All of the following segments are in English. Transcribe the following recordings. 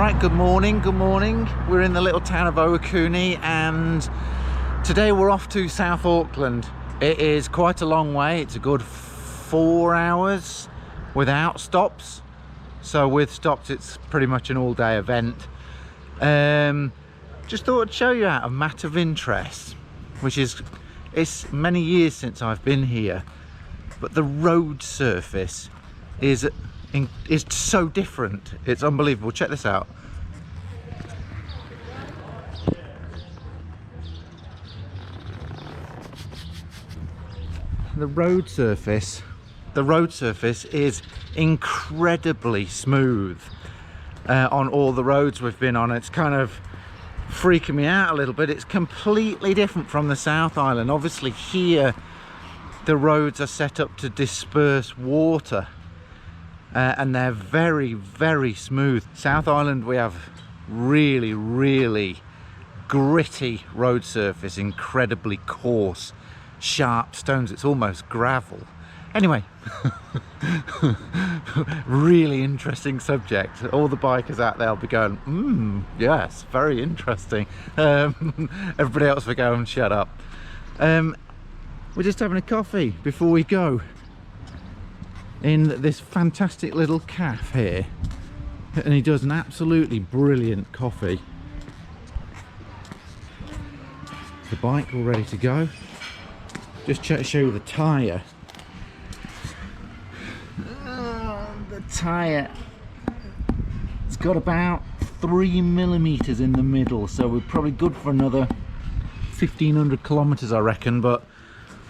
Right, good morning. We're in the little town of Ohakune and today we're off to South Auckland. It is quite a long way. It's a good 4 hours without stops. So with stops it's pretty much an all-day event. Just thought I'd show you out a matter of interest, which is, it's many years since I've been here, but the road surface is so different. It's unbelievable. Check this out. The road surface is incredibly smooth on all the roads we've been on. It's kind of freaking me out a little bit. It's completely different from the South Island. Obviously here the roads are set up to disperse water. And they're very, very smooth. South Island, we have really, really gritty road surface, incredibly coarse, sharp stones. It's almost gravel. Anyway, really interesting subject. All the bikers out there will be going, yes, very interesting. Everybody else will go and shut up. We're just having a coffee before we go in this fantastic little cafe here, and he does an absolutely brilliant coffee. The bike all ready to go. Just show you the tyre. The tyre, it's got about 3 millimeters in the middle, so we're probably good for another 1,500 kilometers, I reckon. But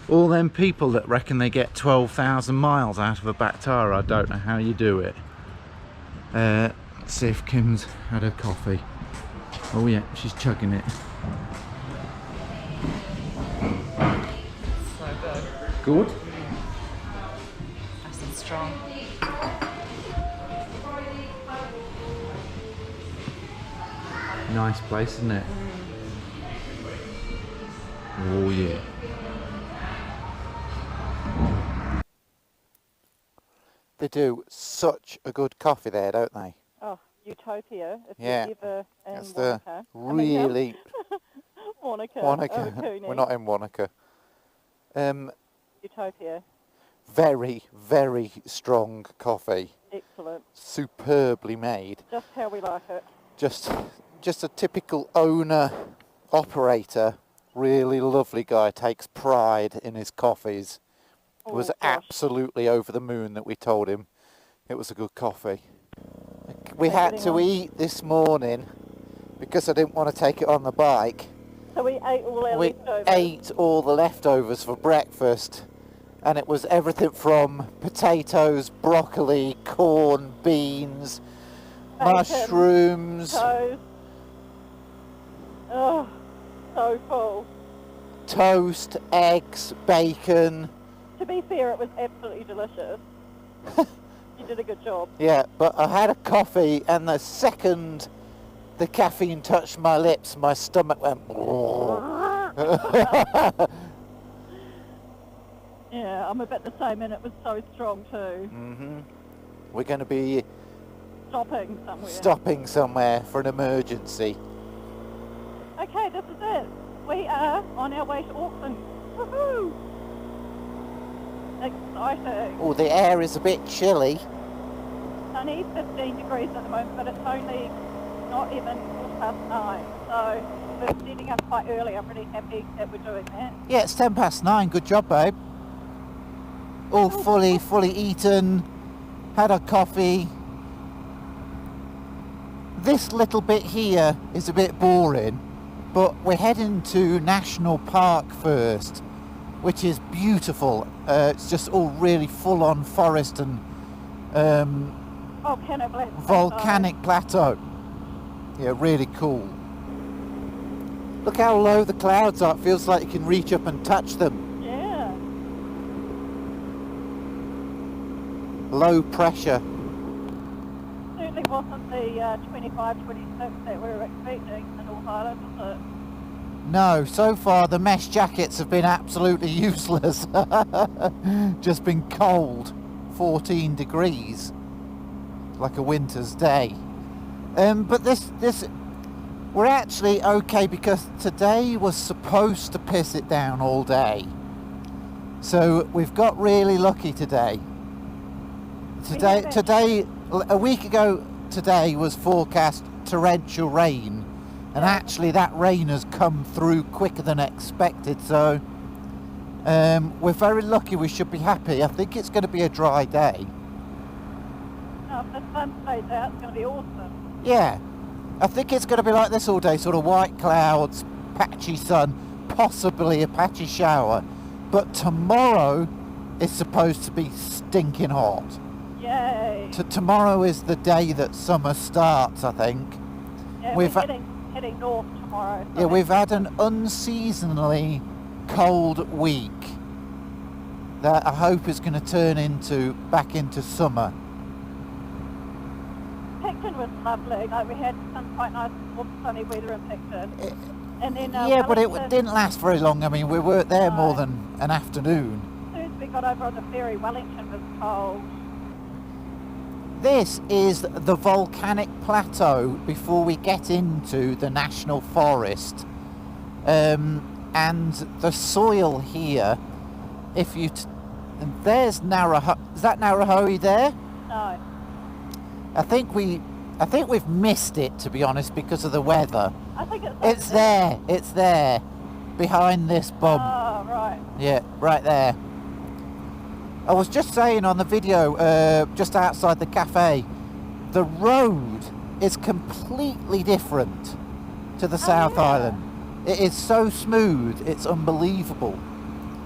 all them people that reckon they get 12,000 miles out of a back tyre, I don't know how you do it. Let's see if Kim's had her coffee. Oh yeah, she's chugging it. So good. Good? Nice and strong. Nice place, isn't it? Oh yeah. They do such a good coffee there, don't they? Oh, Utopia, if Yeah, you're ever in that's Wanaka. the really... Wanaka. Wanaka. We're not in Wanaka. Utopia. Very, very strong coffee. Excellent. Superbly made. Just how we like it. Just a typical owner, operator, really lovely guy, takes pride in his coffees. Oh, Was gosh. absolutely over the moon that we told him it was a good coffee. We had to eat this morning because I didn't want to take it on the bike. So we ate all our We leftovers. ate all the leftovers for breakfast, and it was everything from potatoes, broccoli, corn, beans, Bacon, mushrooms, toast. Oh, so full. toast, eggs, bacon. To be fair, it was absolutely delicious. You did a good job. Yeah, but I had a coffee, and the second the caffeine touched my lips, my stomach went... Yeah, I'm a bit the same, and it was so strong too. We're going to be Stopping somewhere. somewhere for an emergency. Okay, this is it. We are on our way to Auckland. Woohoo! Exciting. Oh, the air is a bit chilly. It's only 15 degrees at the moment, but it's only not even 9:15. So we're setting up quite early. I'm really happy that we're doing that. Yeah, it's 9:10. Good job, babe. All fully eaten. Had a coffee. This little bit here is a bit boring, but we're heading to National Park first, which is beautiful. It's just all really full-on forest and volcanic plateau. Yeah, really cool. Look how low the clouds are. It feels like you can reach up and touch them. Yeah. Low pressure. Certainly wasn't the 25, 26 that we were expecting in North Island, was it? No, so far the mesh jackets have been absolutely useless. Just been cold, 14 degrees, like a winter's day. But this we're actually okay because today was supposed to piss it down all day. So we've got really lucky today. Today, a week ago today was forecast torrential rain, and actually that rain has come through quicker than expected. So we're very lucky. We should be happy. I think it's going to be a dry day. Oh, if the sun stays out, it's going to be awesome. Yeah, I think it's going to be like this all day, sort of white clouds, patchy sun, possibly a patchy shower. But tomorrow is supposed to be stinking hot. Yay! Tomorrow is the day that summer starts, I think. Yeah, we're heading north tomorrow. Yeah, we've had an unseasonally cold week that I hope is going to turn back into summer. Picton was lovely. Like, we had some quite nice warm sunny weather in Picton. And then yeah, but it didn't last very long. I mean, we weren't there more than an afternoon. As soon as we got over on the ferry, Wellington was cold. This is the volcanic plateau before we get into the national forest. And the soil here, if you... and there's Naraho... Is that Narahoe there? No. I think we've missed it, to be honest, because of the weather. I think it's there. It's there, behind this bump. Oh, right. Yeah, right there. I was just saying on the video, just outside the cafe, the road is completely different to the South Island. It is so smooth, it's unbelievable.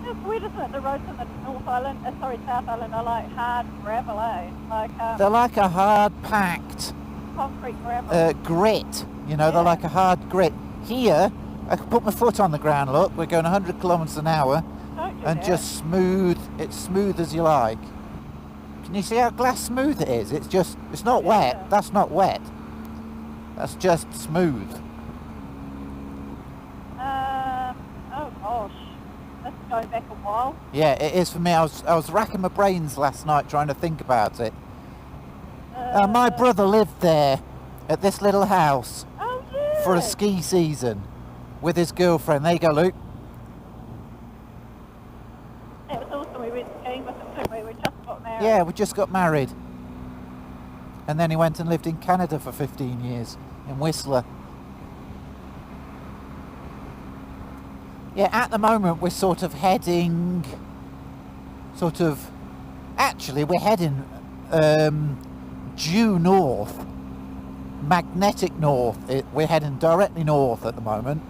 It's weird, isn't it? The roads in the South Island are like hard gravel, eh? Like, they're like a hard-packed concrete gravel. grit. You know, they're like a hard grit. Here, I can put my foot on the ground, look, we're going 100 kilometres an hour, and just smooth, it's smooth as you like. Can you see how glass smooth it is? It's just, it's not wet, that's not wet. That's just smooth. Oh gosh, that's going back a while. Yeah, it is for me. I was racking my brains last night trying to think about it. My brother lived there at this little house for a ski season with his girlfriend. There you go, Luke. It was awesome. We went skiing with him, didn't we? We just got married. Yeah, we just got married. And then he went and lived in Canada for 15 years, in Whistler. Yeah, at the moment we're sort of heading... Actually, we're heading due north. Magnetic north. We're heading directly north at the moment,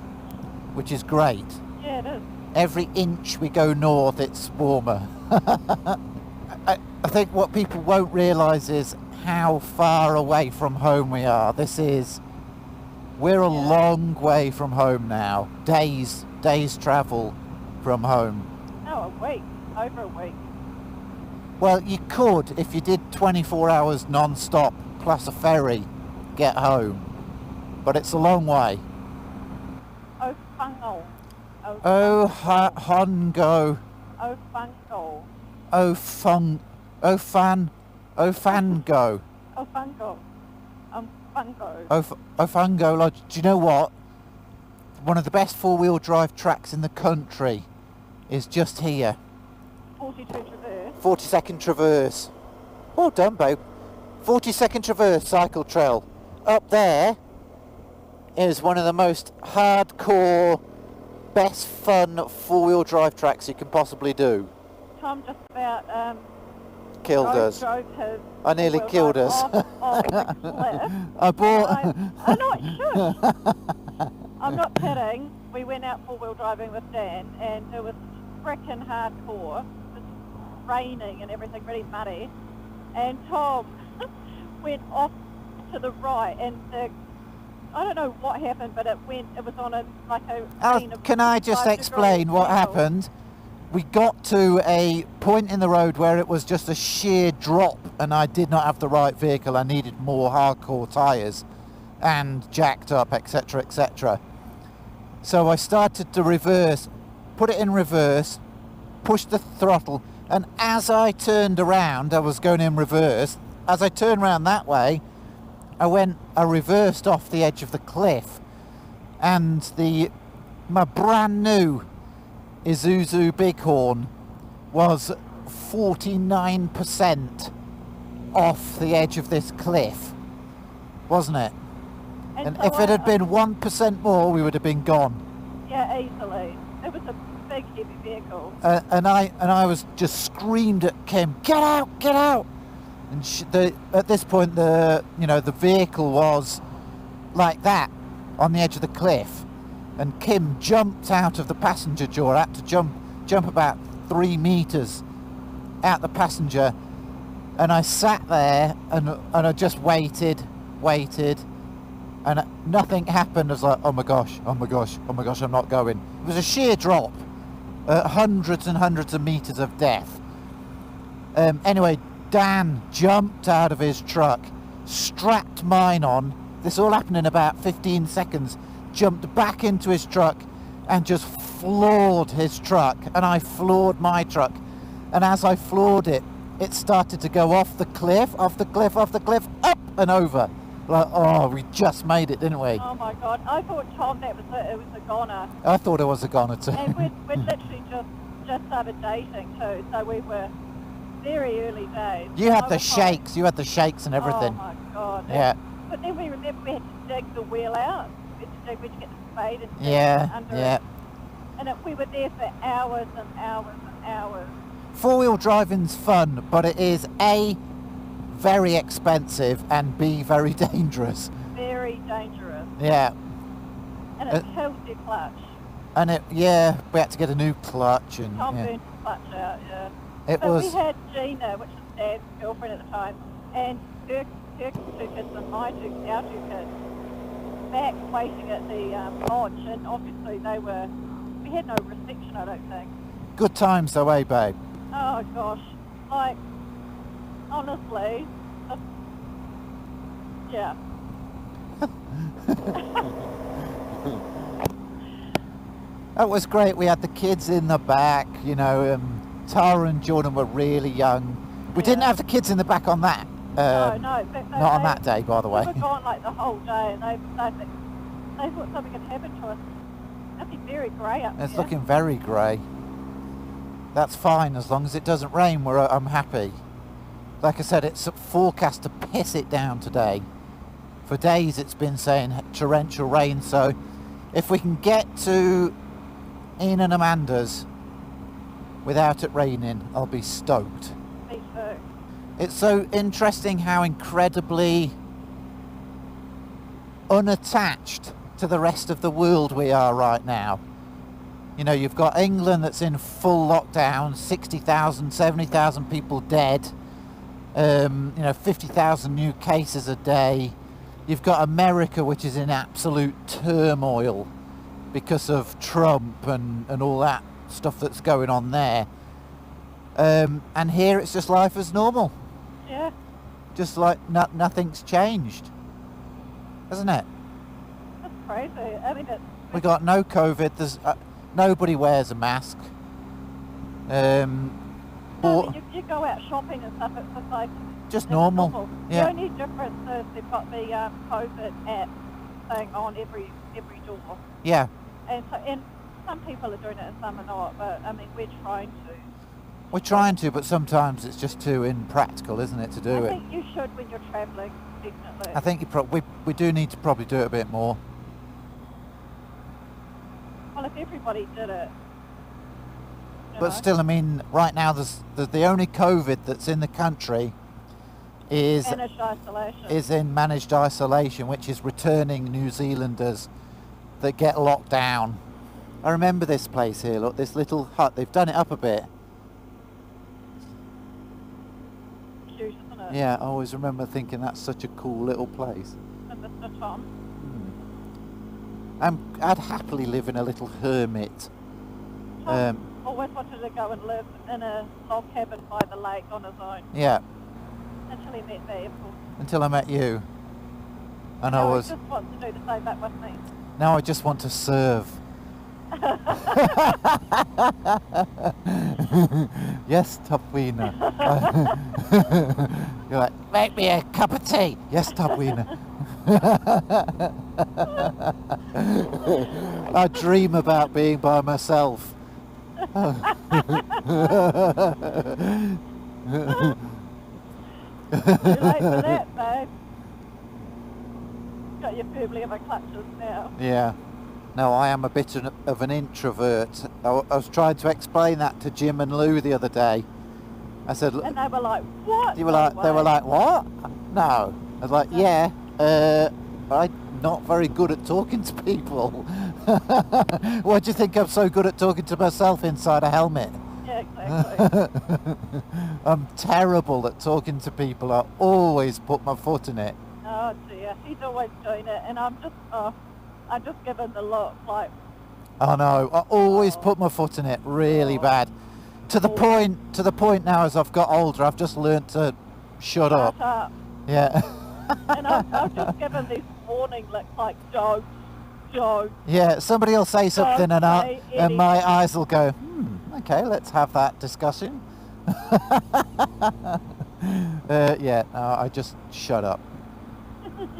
which is great. Yeah, it is. Every inch we go north, it's warmer. I think what people won't realise is how far away from home we are. We're a long way from home now. Days travel from home. No, a week. Over a week. Well, you could, if you did 24 hours non-stop plus a ferry, get home. But it's a long way. Ofango. Hongo. Ofango. Ofango. Ofango. Ofango Lodge. Do you know what? One of the best four-wheel drive tracks in the country is just here. 42 Traverse. 42nd Traverse. Well done, babe. 42nd Traverse cycle trail. Up there is one of the most hardcore, best fun four-wheel drive tracks you can possibly do. Tom just about killed us. I nearly killed us. Off the cliff. I bought... I'm not sure. I'm not kidding. We went out four-wheel driving with Dan, and it was frickin' hardcore. It was raining and everything, really muddy. And Tom went off to the right, and I don't know what happened, but it was on a can I just explain what happened? We got to a point in the road where it was just a sheer drop, and I did not have the right vehicle. I needed more hardcore tyres and jacked up, etc, etc. So I started to reverse, put it in reverse, pushed the throttle, and as I turned around, I was going in reverse. As I turned around that way, I reversed off the edge of the cliff, and my brand new Isuzu Bighorn was 49% off the edge of this cliff, wasn't it? And so if it had been 1% more, we would have been gone. Yeah, easily. It was a big, heavy vehicle. And I was just screamed at Kim, "Get out! Get out!" And at this point, the vehicle was like that on the edge of the cliff, and Kim jumped out of the passenger door. Had to jump about 3 meters out the passenger, and I sat there and I just waited, and nothing happened. I was like, oh my gosh, I'm not going. It was a sheer drop, hundreds and hundreds of meters of death. Anyway, Dan jumped out of his truck, strapped mine on. This all happened in about 15 seconds. Jumped back into his truck and just floored his truck, and I floored my truck. And as I floored it, it started to go off the cliff, up and over. Like, oh, we just made it, didn't we? Oh my God! I thought, Tom, it was a goner. I thought it was a goner too. And we'd literally just started dating too, so we were very early days. You had the shakes. You had the shakes and everything. Oh my God! Yeah. But then we remember we had to dig the wheel out. We had to get the spade and under it. And we were there for hours and hours and hours. Four-wheel driving's fun, but it is A, very expensive, and B, very dangerous. Very dangerous. Yeah. And it kills your clutch. And we had to get a new clutch. And Tom burned the clutch out, yeah. We had Gina, which was Dad's girlfriend at the time, and her two kids and our two kids back waiting at the lodge, and obviously we had no reception, I don't think. Good times though, eh, babe? Oh gosh, like, honestly, yeah. That was great. We had the kids in the back, Tara and Jordan were really young. We didn't have the kids in the back on that. No, not on that day, by the way. We were gone like the whole day, and they thought something had happened to us. Looking very grey up there. It's looking very grey. That's fine, as long as it doesn't rain, I'm happy. Like I said, it's forecast to piss it down today. For days it's been saying torrential rain, so if we can get to Ian and Amanda's without it raining, I'll be stoked. Me too. It's so interesting how incredibly unattached to the rest of the world we are right now. You've got England that's in full lockdown, 60,000, 70,000 people dead, 50,000 new cases a day. You've got America, which is in absolute turmoil because of Trump and all that stuff that's going on there. And here it's just life as normal. Yeah. Just like nothing's changed, hasn't it? That's crazy. I mean, we got no COVID. There's nobody wears a mask. you go out shopping and stuff. It's just like just normal. Yeah. The only difference is they've got the COVID app thing on every door. Yeah. And some people are doing it and some are not. But I mean, we're trying to. We're trying to, but sometimes it's just too impractical, isn't it, to do it? I think you should when you're travelling, definitely. I think we do need to probably do it a bit more. Well, if everybody did it. But still, I mean, right now the only COVID that's in the country is managed isolation. Is in managed isolation, which is returning New Zealanders that get locked down. I remember this place here. Look, this little hut. They've done it up a bit. Cute, isn't it? Yeah, I always remember thinking that's such a cool little place. And Mr. Tom. I'd happily live in a little hermit. Tom always wanted to go and live in a log cabin by the lake on his own. Yeah. Until he met me, of course. Until I met you. And now he just wants to do the same back with me. Now I just want to serve. Yes, Topwina. You're like, make me a cup of tea. Yes, Topwina. I dream about being by myself. Too late for that, babe. Got your family in my clutches now. Yeah. No, I am a bit of an introvert. I was trying to explain that to Jim and Lou the other day. I said, And they were like, what? they were like, what? No. I was like, yeah, I'm not very good at talking to people. Why do you think I'm so good at talking to myself inside a helmet? Yeah, exactly. I'm terrible at talking to people. I always put my foot in it. Oh dear, he's always doing it, and I'm just giving the look, like. I know. I always put my foot in it, really bad. To the point now, as I've got older, I've just learnt to shut up. Yeah. And I've just given these warning looks, like don't. Yeah. Somebody will say something, Don't and say my eyes will go, okay, let's have that discussion. Yeah. No, I just shut up. It's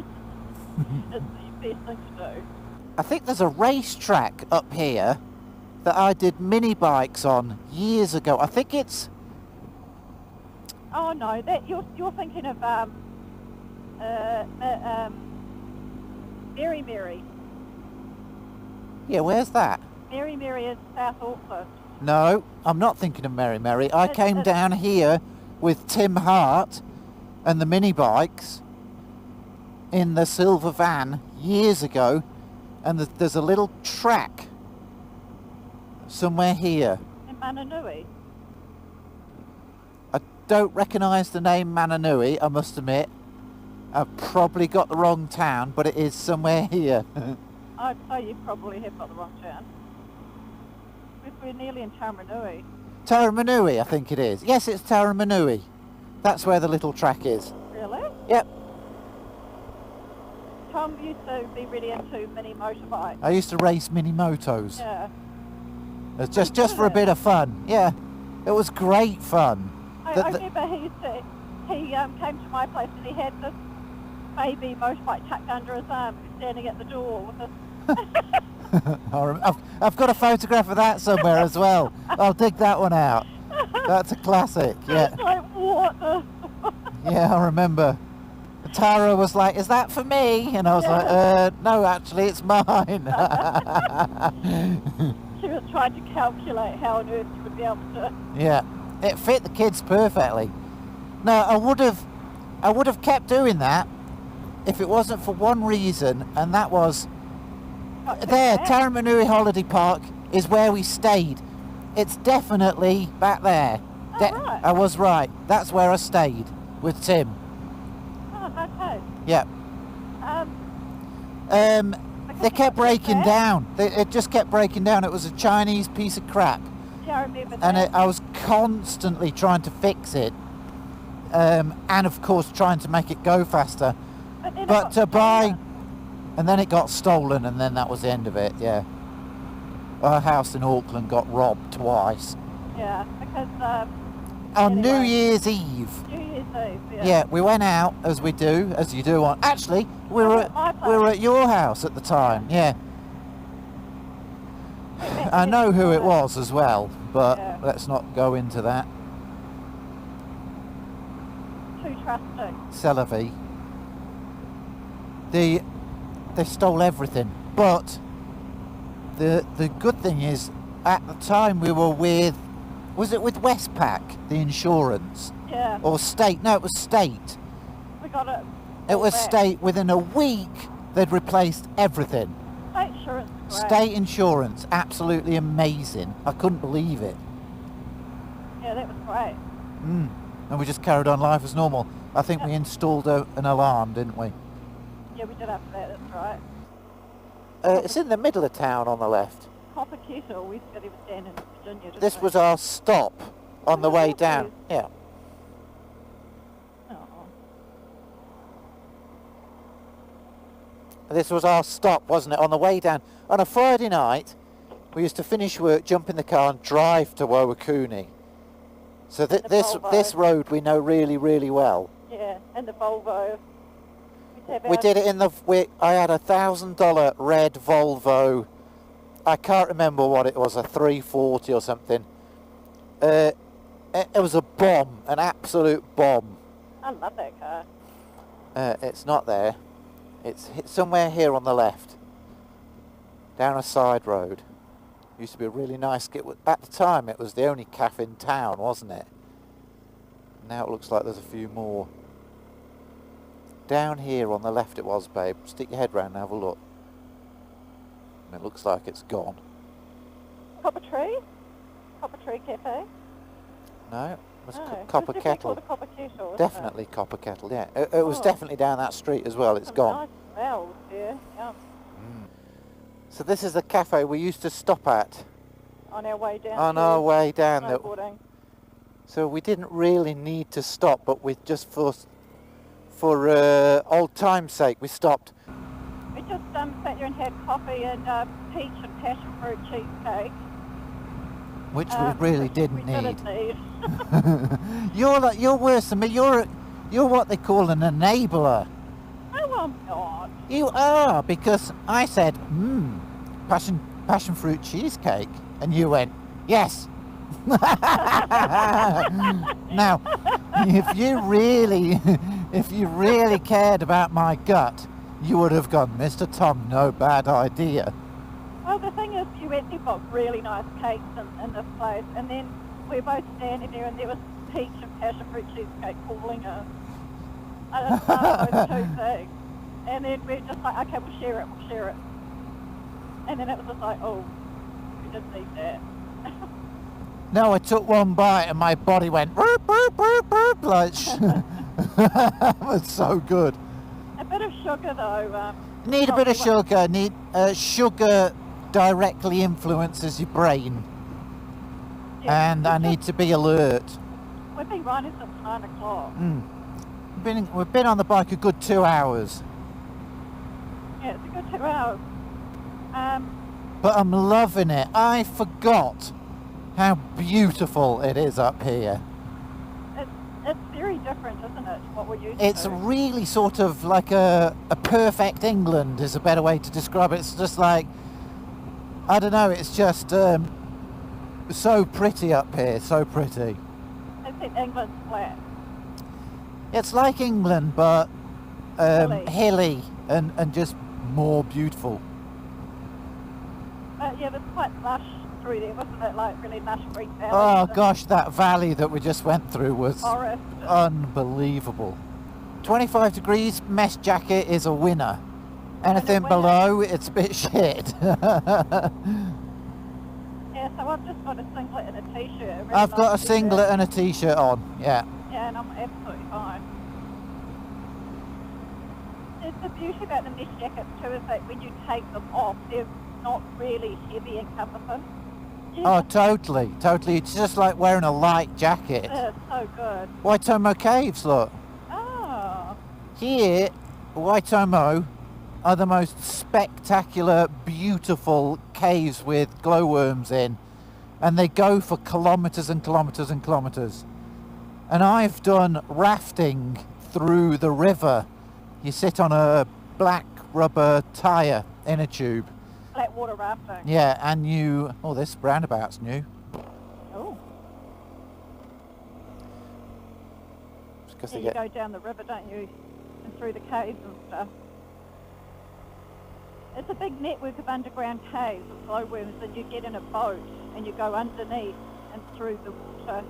the best thing to do. I think there's a racetrack up here that I did mini bikes on years ago. I think it's... Oh no, that you're thinking of Mary. Yeah, where's that? Mary is South Auckland. No, I'm not thinking of Mary. I came down here with Tim Hart and the mini bikes in the silver van years ago, and there's a little track somewhere here. In Mananui. I don't recognise the name Mananui, I must admit. I've probably got the wrong town, but it is somewhere here. I'd say you probably have got the wrong town. We're nearly in Taramanui. Taramanui, I think it is. Yes, it's Taramanui. That's where the little track is. Really? Yep. Tom used to be really into mini motorbikes. I used to race mini motos. Yeah. It's just for a bit of fun. Yeah. It was great fun. I remember he came to my place and he had this baby motorbike tucked under his arm, standing at the door with his... I've got a photograph of that somewhere as well. I'll dig that one out. That's a classic. Yeah. It's like, what the... Yeah, I remember. Tara was like, is that for me? And I was like, no, actually, it's mine. She was trying to calculate how on earth she would be able to... Yeah, it fit the kids perfectly. No, I would have kept doing that if it wasn't for one reason, and that was there, Taramanui Holiday Park is where we stayed. It's definitely back there. Right. I was right. That's where I stayed with Tim. Oh, okay. Yeah. They kept breaking down. It just kept breaking down. It was a Chinese piece of crap. Yeah, I remember that. And I was constantly trying to fix it. And of course trying to make it go faster. But to buy... And then it got stolen, and then that was the end of it, yeah. Our house in Auckland got robbed twice. Yeah, because... on New Year's Eve. New Year's Eve, yeah. Yeah, we went out, as you do on... Actually, we were at your house at the time, yeah. I know who it was as well, but let's not go into that. Too trusting. Celavi. They stole everything, but the good thing is, at the time we were with, was it with Westpac, the insurance? Yeah. Or State? No, it was State. We got it. It was State. Within a week, they'd replaced everything. State insurance is great. State insurance, absolutely amazing. I couldn't believe it. Yeah, that was great. And we just carried on life as normal. I think we installed an alarm, didn't we? Yeah, we did after that, that's right. It's in the middle of town on the left. Copper Kettle, we used to live down in Virginia, didn't This we? was our stop on the way down. Yeah. Oh. This was our stop, wasn't it, on the way down. On a Friday night, we used to finish work, jump in the car and drive to Ohakune. So this road we know really, really well. Yeah, and the Volvo. We We did it in the. I had $1,000 red Volvo. I can't remember what it was, a 340 or something. It was a bomb, an absolute bomb. I love that car. It's not there. It's somewhere here on the left, down a side road. Used to be a really nice. At the time, it was the only cafe in town, wasn't it? Now it looks like there's a few more. Down here on the left it was, babe. Stick your head round and have a look. And it looks like it's gone. Copper Tree? Copper Tree Cafe? No, it was No, Copper it's Kettle. called the Copper Kettle, isn't Definitely Copper Kettle, yeah. It was definitely down that street as well. It's Some gone. Nice smells, yeah. So this is the cafe we used to stop at On our way down. on our way down. Snowboarding. So we didn't really need to stop, but we just for old time's sake we stopped. We just sat there and had coffee and peach and passion fruit cheesecake. Which we really which didn't we need. Didn't need. You're worse than me. You're what they call an enabler. No, I'm not. You are, because I said, passion fruit cheesecake, and you went, yes. Now, if you really cared about my gut, you would have gone, Mr. Tom, no bad idea. Well, the thing is, you actually got really nice cakes in this place, and then we were both standing there, and there was peach and passion fruit cheesecake calling us. And it's those two things. And then we're just like, okay, we'll share it. And then it was just like, oh, we didn't need that. No, I took one bite and my body went burp, burp, burp, burp, like it was so good. A bit of sugar though. Need a bit of sugar. Sugar directly influences your brain, and I need to be alert. We've been riding since 9 o'clock. We've been on the bike a good 2 hours. Yeah, it's a good 2 hours. But I'm loving it. I forgot how beautiful it is up here. It's very different, isn't it, to what we're used It's to? really sort of like a perfect England is a better way to describe it. It's just like, I don't know, it's just so pretty up here, so pretty. Except England's flat. It's like England, but Hilly. hilly and just more beautiful. But yeah, it was quite lush through there, wasn't it? Like really lush green valley. Oh gosh, that valley that we just went through was Forest. unbelievable. 25 degrees, mesh jacket is a winner. Anything winner. below, it's a bit shit. Yeah, so I've just got a singlet and a t-shirt. a really I've got a nice singlet t-shirt. and a t-shirt on, yeah. Yeah, and I'm absolutely fine. The beauty about the mesh jackets too is that when you take them off, they're not really heavy and cumbersome. Oh, totally. It's just like wearing a light jacket. It's so good. Waitomo Caves, look. Oh, Here, Waitomo are the most spectacular, beautiful caves with glowworms in. And they go for kilometres and kilometres and kilometres. And I've done rafting through the river. You sit on a black rubber tyre in a tube. flat water rafting. Yeah, and you... Oh, this roundabout's new. Oh. Because Yeah, they you get... go down the river, don't you? And through the caves and stuff. It's a big network of underground caves with glowworms, and you get in a boat and you go underneath and through the water,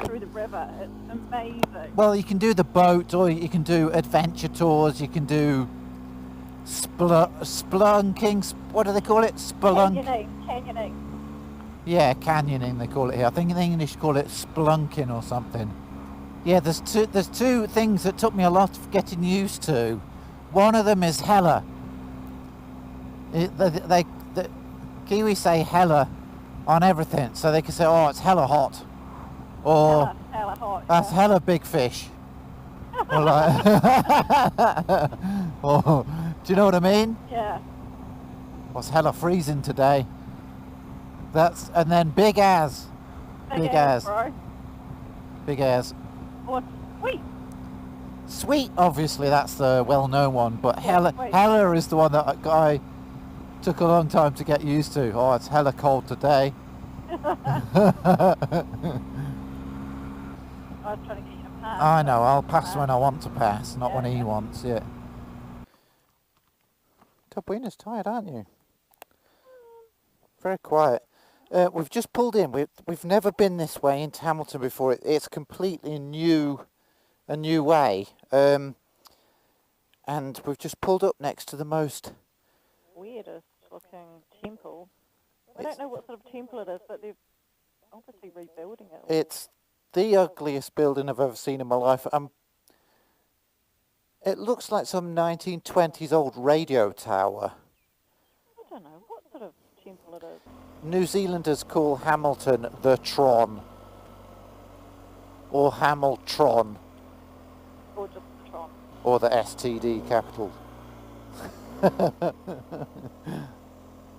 through the river. It's amazing. Well, you can do the boat, or you can do adventure tours, you can do spelunking, what do they call it? Canyoning. Yeah, canyoning they call it here. I think in English call it spelunking or something. Yeah, there's two things that took me a lot of getting used to. One of them is hella. The Kiwis say hella on everything, so they can say, oh, it's hella hot. Or Hella hot. that's yeah. hella big fish. Or like, or, do you know what I mean? Yeah. What's hella freezing today? And then big as. Big as. Bro. Big as. Or sweet. Sweet, obviously, that's the well-known one, but Yeah, Hella, wait. Hella is the one that I took a long time to get used to. Oh, it's hella cold today. I was trying to get you to pass. I know, I'll pass when I want to pass, not when he Yeah. wants, yeah. Tobweena's tired, aren't you? Very quiet. We've just pulled in. We've never been this way into Hamilton before. It's completely a new way. And we've just pulled up next to the most... Weirdest looking temple. I don't know what sort of temple it is, but they're obviously rebuilding it. It's the ugliest building I've ever seen in my life. It looks like some 1920s old radio tower. I don't know what sort of temple it is. New Zealanders call Hamilton the Tron. Or Hamiltron. Or just the Tron. Or the STD capital.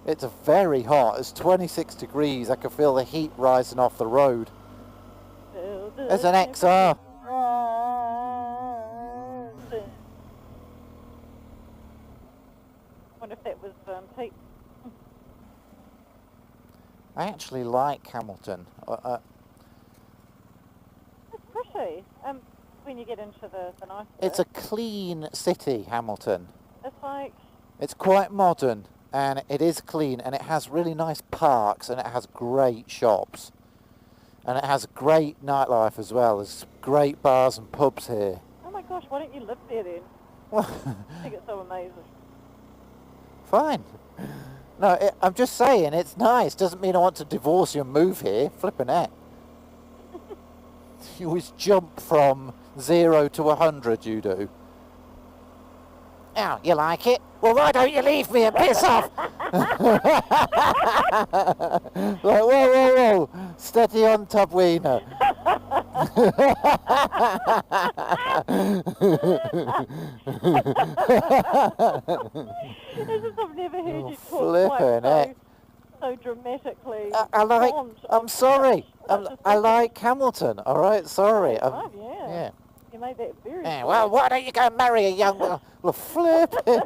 It's very hot. It's 26 degrees. I can feel the heat rising off the road. There's an XR. Wonder if that was Pete. I actually like Hamilton. It's pretty. When you get into the nice It's a clean city, Hamilton. It's like... It's quite modern, and it is clean, and it has really nice parks, and it has great shops. And it has great nightlife as well. There's great bars and pubs here. Oh my gosh, why don't you live there then? Well, I think it's so amazing. fine. No, I'm just saying, it's nice. Doesn't mean I want to divorce you and move here. Flipping it. You always jump from 0 to 100, you do. Oh, you like it? Well, why don't you leave me and piss off? Like, whoa, whoa, whoa. Steady on, Tubweener. I've never heard you talk flippin' quite so dramatically. I'm sorry. I like Hamilton, all right? Sorry. Oh, yeah. Yeah. You made that very Yeah, well, why don't you go and marry a young... Well, flip it.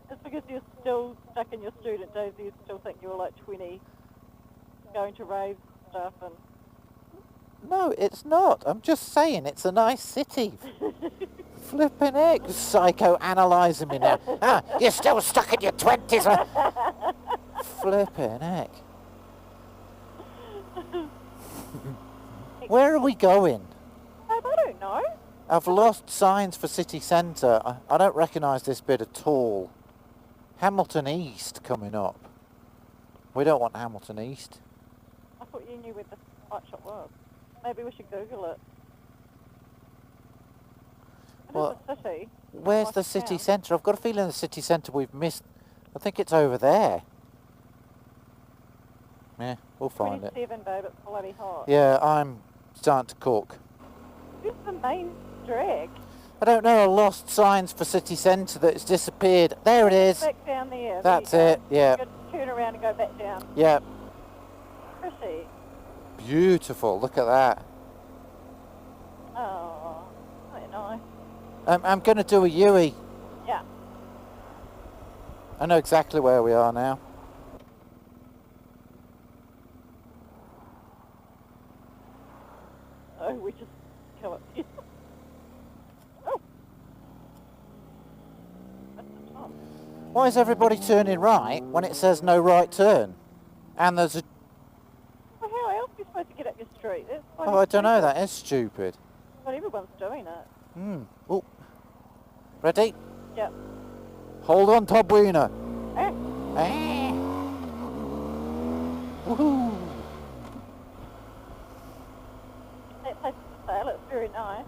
It's because you're still stuck in your student days. You still think you were like 20, going to raves and stuff. And No, it's not. I'm just saying it's a nice city. Flipping heck. Psychoanalyzing me now. Ah, you're still stuck in your 20s. Flipping heck. Where are we going? I don't know. I've lost signs for city centre. I don't recognise this bit at all. Hamilton East coming up. We don't want Hamilton East. I thought you knew where the bike shop was. Maybe we should Google it. It Well, is a city. Where's Like the a city town. centre? I've got a feeling the city centre we've missed. I think it's over there. Yeah, we'll find it. 27, babe, it's bloody hot. Yeah, I'm starting to cook. Where's the main drag? I don't know, I lost signs for city centre that's disappeared. There it is. Back down there. That's there you it, go. yeah. You gotta turn around and go back down. Yeah, Pretty. beautiful. Look at that. Oh, very nice. I'm going to do a Yui. Yeah. I know exactly where we are now. Oh, we just go up here. Oh. That's the top. Why is everybody turning right when it says no right turn? And there's a... Well, how else are you supposed to get up your street? That's Oh, I don't know, that is stupid. But everyone's doing it. Oh. Ready? Yep. Hold on, Tobweener. Eh? Ah. Woohoo. That place is for sale. It's very nice.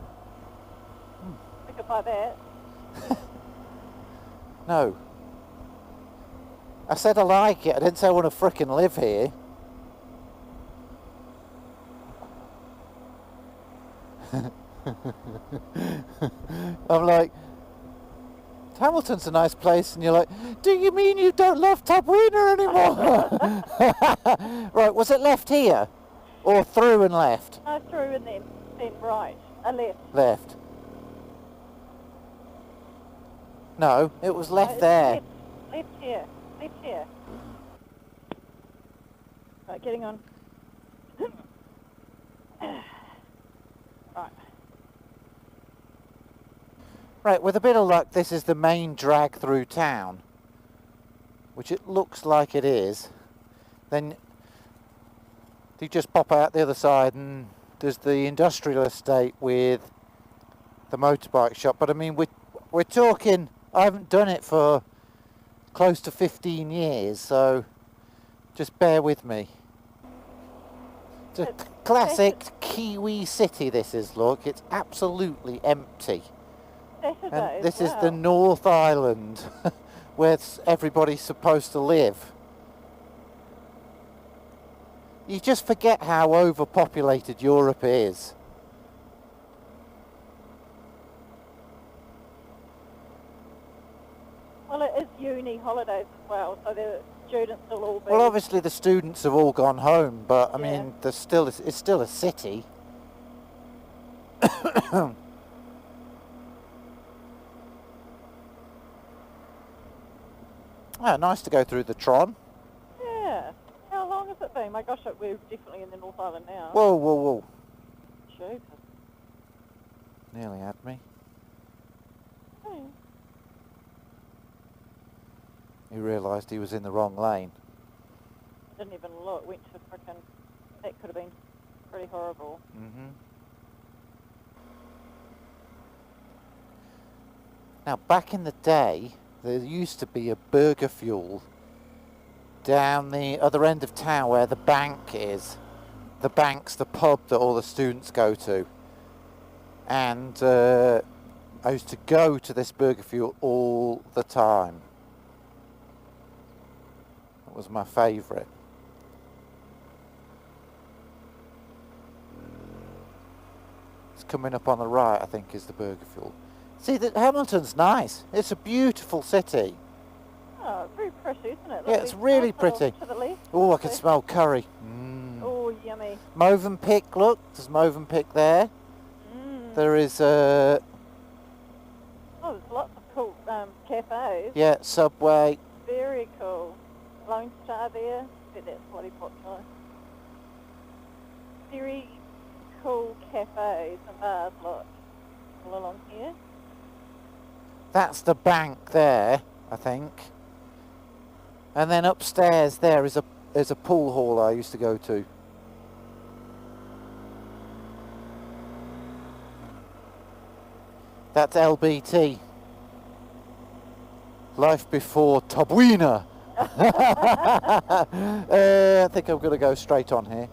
We could buy that. No. I said I like it. I didn't say I want to frickin' live here. I'm like, Hamilton's a nice place, and you're like, do you mean you don't love Tubweener anymore? Right, was it left here? Or through and left? No, through and then right. Left. Left. No, it was left it's there. Left here. Left here. Right, getting on. Right. Right, with a bit of luck, this is the main drag through town, which it looks like it is. Then you just pop out the other side and there's the industrial estate with the motorbike shop. But I mean, we're talking, I haven't done it for close to 15 years, so just bear with me. It's a classic Kiwi city, this is, look. It's absolutely empty. Saturday, And this is the North Island where everybody's supposed to live. You just forget how overpopulated Europe is. Well, it is uni holidays as well, so the students will all be... Well, obviously the students have all gone home, but I Yeah. mean, it's still a city. Oh, nice to go through the Tron. Yeah. How long has it been? My gosh, we're definitely in the North Island now. Whoa, whoa, whoa. Jeepers. Nearly had me. Hmm. He realised he was in the wrong lane. I didn't even look. Went to frickin'... That could have been pretty horrible. Mm-hmm. Now, back in the day, there used to be a burger fuel down the other end of town where the bank is. The bank's the pub that all the students go to. And I used to go to this burger fuel all the time. It was my favourite. It's coming up on the right, I think, is the burger fuel. See, Hamilton's nice. It's a beautiful city. Oh, very pretty, isn't it? Yeah, it's really pretty. To the left. Oh, I can smell curry. Mm. Oh, yummy. Movenpick, look. There's Movenpick there. Mm. There is, Oh, there's lots of cool cafes. yeah, Subway. Very cool. Lone Star there. Bet that's bloody popular. Very cool cafes and bars, look. All along here. That's the bank there, I think. And then upstairs there is a pool hall I used to go to. That's LBT. Life before Tabuina. I think I'm going to go straight on here.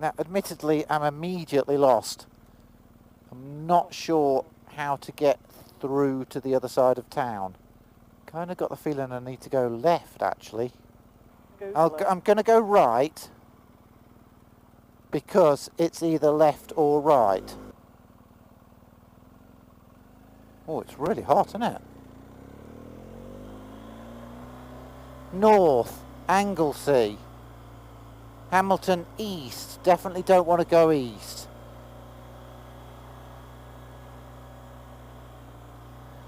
Now, admittedly, I'm immediately lost. I'm not sure how to get through to the other side of town. Kind of got the feeling I need to go left, actually. I'm going to go right because it's either left or right. Oh, it's really hot, isn't it? North, Anglesey. Hamilton east. Definitely don't want to go east.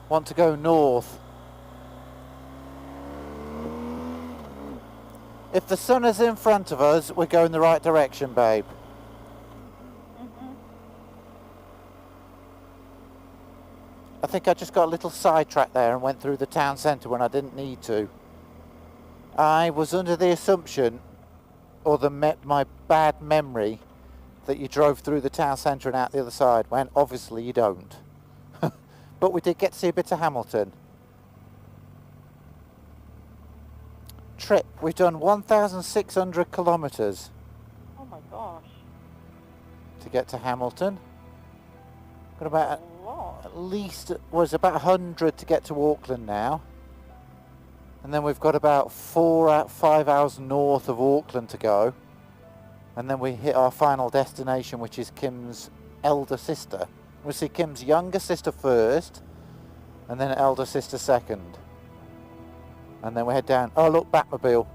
Want to go north. If the sun is in front of us, we're going the right direction, babe. I think I just got a little sidetracked there and went through the town centre when I didn't need to. I was under the assumption, or my bad memory, that you drove through the town centre and out the other side, when obviously you don't. But we did get to see a bit of Hamilton. Trip, we've done 1,600 kilometres. Oh my gosh. To get to Hamilton. Got about A lot. at least, was about 100 to get to Auckland now. And then we've got about 5 hours north of Auckland to go. And then we hit our final destination, which is Kim's elder sister. We'll see Kim's younger sister first, and then elder sister second. And then we head down. Oh look, Batmobile.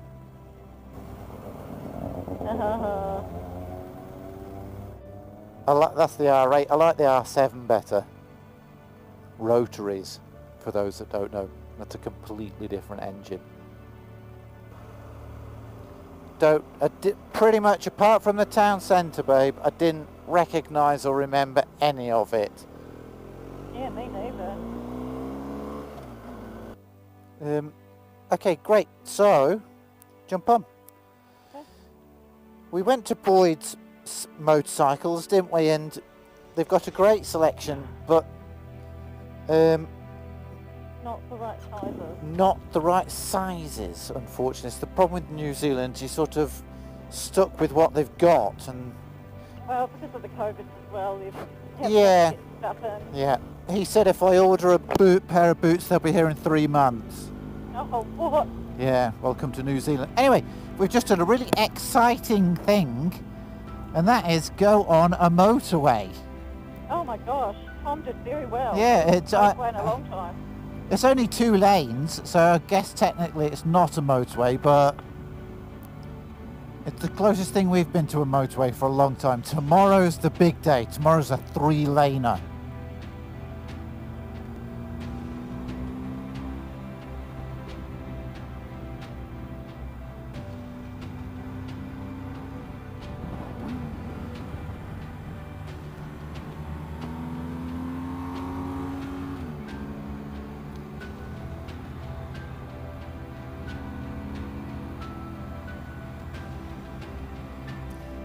That's the R8. I like the R7 better. Rotaries, for those that don't know. That's a completely different engine. Pretty much apart from the town centre, babe, I didn't recognise or remember any of it. Yeah, me neither. Okay, great. So, jump on. Okay. We went to Boyd's Motorcycles, didn't we? And they've got a great selection, but Not the right sizes. not the right sizes, unfortunately. It's the problem with New Zealand. You're sort of stuck with what they've got, and Well, because of the COVID as well, they've had Yeah. to get stuff in. yeah. He said if I order a pair of boots, they'll be here in 3 months. Oh, what? Yeah, welcome to New Zealand. Anyway, we've just done a really exciting thing, and that is go on a motorway. Oh my gosh, Tom did very well. Yeah, it's Motorway in a long time. it's only 2 lanes, so I guess technically it's not a motorway, but it's the closest thing we've been to a motorway for a long time. Tomorrow's the big day. Tomorrow's a 3-laner.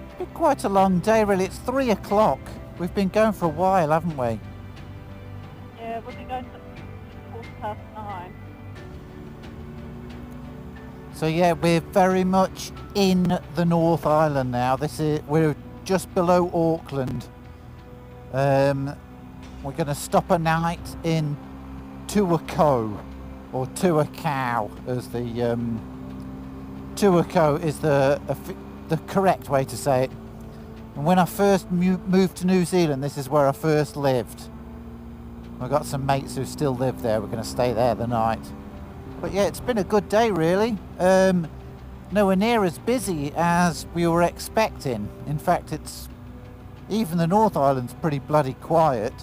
It's been quite a long day, really. It's 3 o'clock. We've been going for a while, haven't we? Yeah, we'll be going to 9:15. So yeah, we're very much in the North Island now. We're just below Auckland. We're going to stop a night in Tuakau, or Tuakau, as the Tuakau is the correct way to say it. And when I first moved to New Zealand, this is where I first lived. I've got some mates who still live there. We're going to stay there the night. But yeah, it's been a good day, really. Nowhere near as busy as we were expecting. In fact, even the North Island's pretty bloody quiet.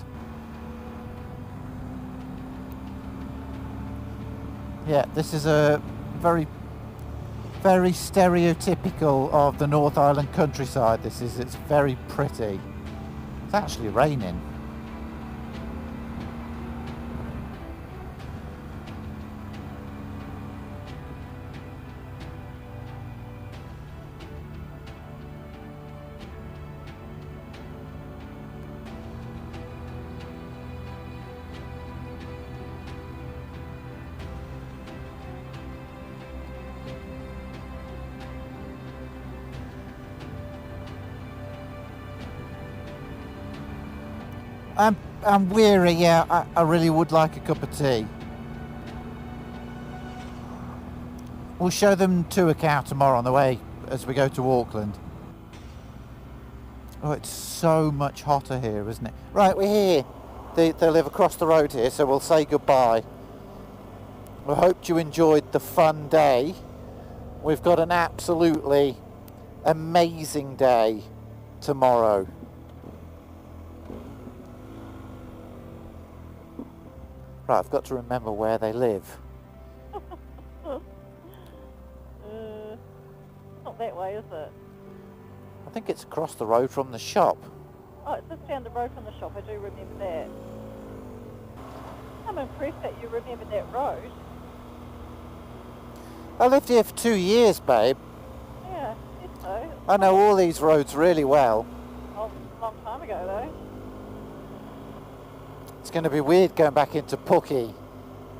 Yeah, this is a very, very stereotypical of the North Island countryside. It's very pretty. It's actually raining. I'm weary, yeah. I really would like a cup of tea. We'll show them Tuakau tomorrow on the way as we go to Auckland. Oh, it's so much hotter here, isn't it? Right, we're here. They live across the road here, so we'll say goodbye. I hope you enjoyed the fun day. We've got an absolutely amazing day tomorrow. Right, I've got to remember where they live. Not that way, is it? I think it's across the road from the shop. Oh, it's just down the road from the shop. I do remember that. I'm impressed that you remembered that road. I lived here for 2 years, babe. Yeah, I guess so. I know all these roads really well. Long time ago, though. It's going to be weird going back into Puki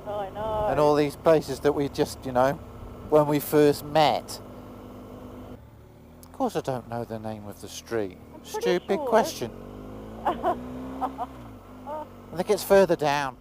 Oh, I know. and all these places that we just, when we first met. Of course I don't know the name of the street. I'm pretty Stupid sure. question. I think it's further down.